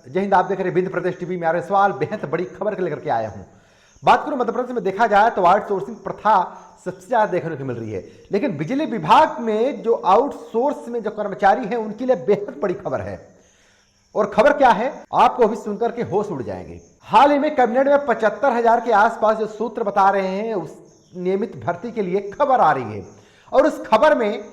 जय हिंद। आप देख रहे हैं बिंद प्रदेश टीवी में। मेरा सवाल बेहद बड़ी खबर के लेकर के आया हूं। बात करूं मध्य प्रदेश में देखा जाए तो आउटसोर्सिंग प्रथा सबसे ज्यादा देखने को मिल रही है, लेकिन बिजली विभाग में जो आउटसोर्स में जो कर्मचारी हैं उनके लिए बेहद बड़ी खबर है। और खबर क्या है आपको भी सुनकर के होश उड़ जाएंगे। हाल ही में कैबिनेट में 75,000 के आसपास जो सूत्र बता रहे हैं उस नियमित भर्ती के लिए खबर आ रही है, और उस खबर में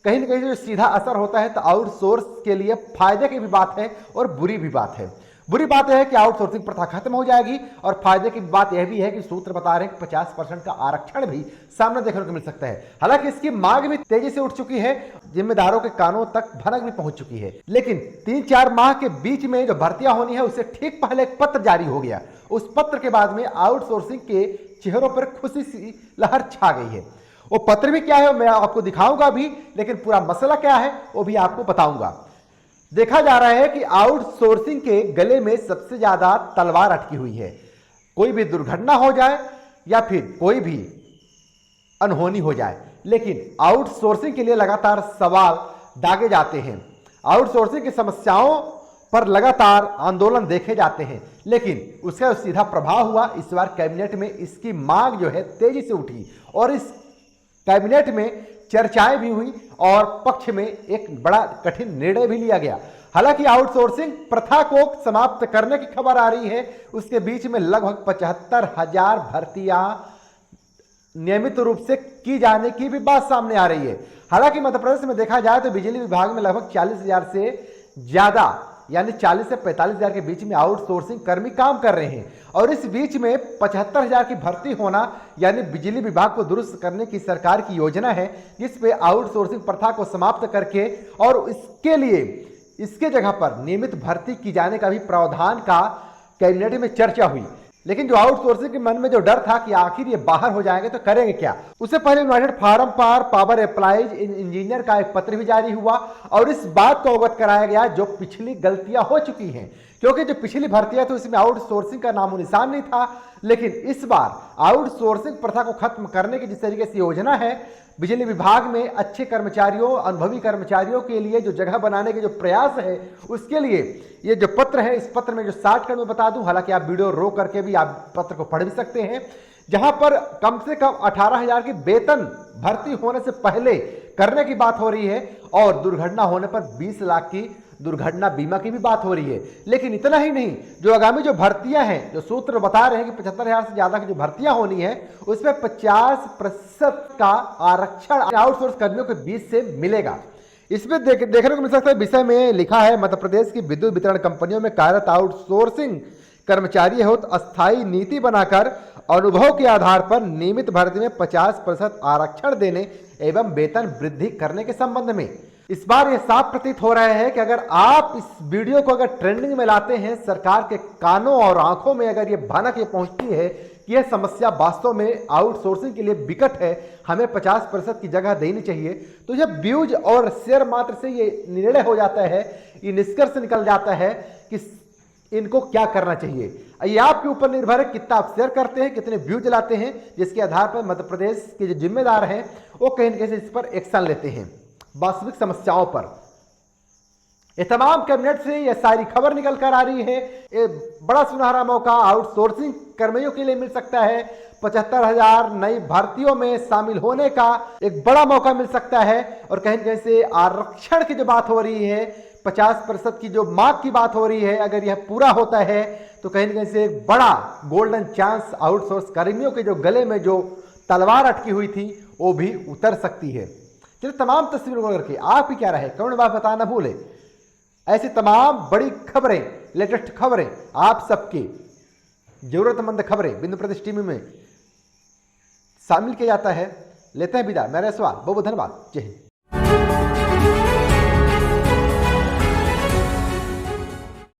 कहीं ना कहीं जो सीधा असर होता है तो आउटसोर्स के लिए फायदे की भी बात है और बुरी भी बात है। बुरी बात यह है कि आउटसोर्सिंग प्रथा खत्म हो जाएगी, और फायदे की बात यह भी है कि सूत्र बता रहे हैं कि 50% का आरक्षण भी सामने देखने को मिल सकता है। हालांकि इसकी मांग भी तेजी से उठ चुकी है, जिम्मेदारों के कानों तक भनक भी पहुंच चुकी है। लेकिन 3-4 माह के बीच में जो भर्तियां होनी है उससे ठीक पहले एक पत्र जारी हो गया। उस पत्र के बाद में आउटसोर्सिंग के चेहरों पर खुशी सी लहर छा गई है। वो पत्र भी क्या है मैं आपको दिखाऊंगा भी, लेकिन पूरा मसला क्या है वो भी आपको बताऊंगा। देखा जा रहा है कि आउटसोर्सिंग के गले में सबसे ज्यादा तलवार अटकी हुई है। कोई भी दुर्घटना हो जाए या फिर कोई भी अनहोनी हो जाए, लेकिन आउटसोर्सिंग के लिए लगातार सवाल दागे जाते हैं। आउटसोर्सिंग की समस्याओं पर लगातार आंदोलन देखे जाते हैं, लेकिन उसका सीधा प्रभाव हुआ इस बार कैबिनेट में इसकी मांग जो है तेजी से उठी, और इस कैबिनेट में चर्चाएं भी हुई और पक्ष में एक बड़ा कठिन निर्णय भी लिया गया। हालांकि आउटसोर्सिंग प्रथा को समाप्त करने की खबर आ रही है, उसके बीच में लगभग 75,000 भर्तियां नियमित रूप से की जाने की भी बात सामने आ रही है। हालांकि मध्य प्रदेश में देखा जाए तो बिजली विभाग में लगभग 40,000 से ज्यादा यानी 40 से 45,000 के बीच में आउटसोर्सिंग कर्मी काम कर रहे हैं, और इस बीच में 75,000 की भर्ती होना यानी बिजली विभाग को दुरुस्त करने की सरकार की योजना है, जिस पे आउटसोर्सिंग प्रथा को समाप्त करके और इसके लिए इसके जगह पर नियमित भर्ती की जाने का भी प्रावधान का कैबिनेट में चर्चा हुई। लेकिन जो आउटसोर्सिंग के मन में जो डर था कि आखिर ये बाहर हो जाएंगे तो करेंगे क्या, उससे पहले United forum for power applies engineer का एक पत्र भी जारी हुआ, और इस बात को अवगत कराया गया जो पिछली गलतियां हो चुकी हैं। क्योंकि जो पिछली भर्तियां थी उसमें आउटसोर्सिंग का नामो निशान नहीं था, लेकिन इस बार आउटसोर्सिंग प्रथा को खत्म करने की जिस तरीके से योजना है, बिजली विभाग में अच्छे कर्मचारियों अनुभवी कर्मचारियों के लिए जो जगह बनाने के जो प्रयास है, उसके लिए ये जो पत्र है, इस पत्र में जो शॉर्टकट में बता दूं, हालांकि आप वीडियो रोक करके भी आप पत्र को पढ़ भी सकते हैं, जहां पर कम से कम 18,000 की वेतन भर्ती होने से पहले करने की बात हो रही है, और दुर्घटना होने पर 20 लाख की दुर्घटना बीमा की भी बात हो रही है। लेकिन इतना ही नहीं, जो आगामी जो भर्तियां हैं, जो सूत्र बता रहे हैं कि 75,000 से ज्यादा की जो भर्तियां होनी है उसमें 50% का आरक्षण आउटसोर्स कर्मियों के बीच से मिलेगा। इसमें देखने को मिल सकता है, विषय में लिखा है मध्य प्रदेश की विद्युत वितरण कंपनियों में कार्यरत आउटसोर्सिंग कर्मचारी हो तो अस्थायी नीति बनाकर अनुभव के आधार पर नियमित भर्ती में 50% आरक्षण देने एवं वेतन वृद्धि करने के संबंध में इस बार यह साफ प्रतीत हो रहा है कि अगर आप इस वीडियो को अगर ट्रेंडिंग में लाते हैं, सरकार के कानों और आंखों में अगर ये भनक ये पहुंचती है कि यह समस्या वास्तव में आउटसोर्सिंग के लिए विकट है, हमें 50% की जगह देनी चाहिए, तो जब व्यूज और शेयर मात्र से ये निर्णय हो जाता है, ये निष्कर्ष निकल जाता है कि इनको क्या करना चाहिए। ये आपके ऊपर निर्भर है कितना आप शेयर करते हैं, कितने व्यू चलाते हैं, जिसके आधार पर मध्य प्रदेश के जो जिम्मेदार हैं वो कहीं न कहीं इस पर एक्शन लेते हैं वास्तविक समस्याओं पर। ये तमाम कैबिनेट से ये सारी खबर निकल कर आ रही है। ये बड़ा सुनहरा मौका आउटसोर्सिंग कर्मियों के लिए मिल सकता है। 75,000 नई भर्तियों में शामिल होने का एक बड़ा मौका मिल सकता है, और कहीं न कहीं से आरक्षण की जो बात हो रही है, 50% की जो मांग की बात हो रही है, अगर यह पूरा होता है तो कहीं न कहीं से एक बड़ा गोल्डन चांस आउटसोर्स कर्मियों के जो गले में जो तलवार अटकी हुई थी वो भी उतर सकती है। चलिए तमाम तस्वीरों को करके आप ही क्या रहे कमेंट में बताना भूले। ऐसी तमाम बड़ी खबरें, लेटेस्ट खबरें, आप सबकी जरूरतमंद खबरें बिंदु प्रदेश टीवी में शामिल किया जाता है। लेते हैं विदा। मेरा सवाल बहुत बहुत धन्यवाद। जय हिंद।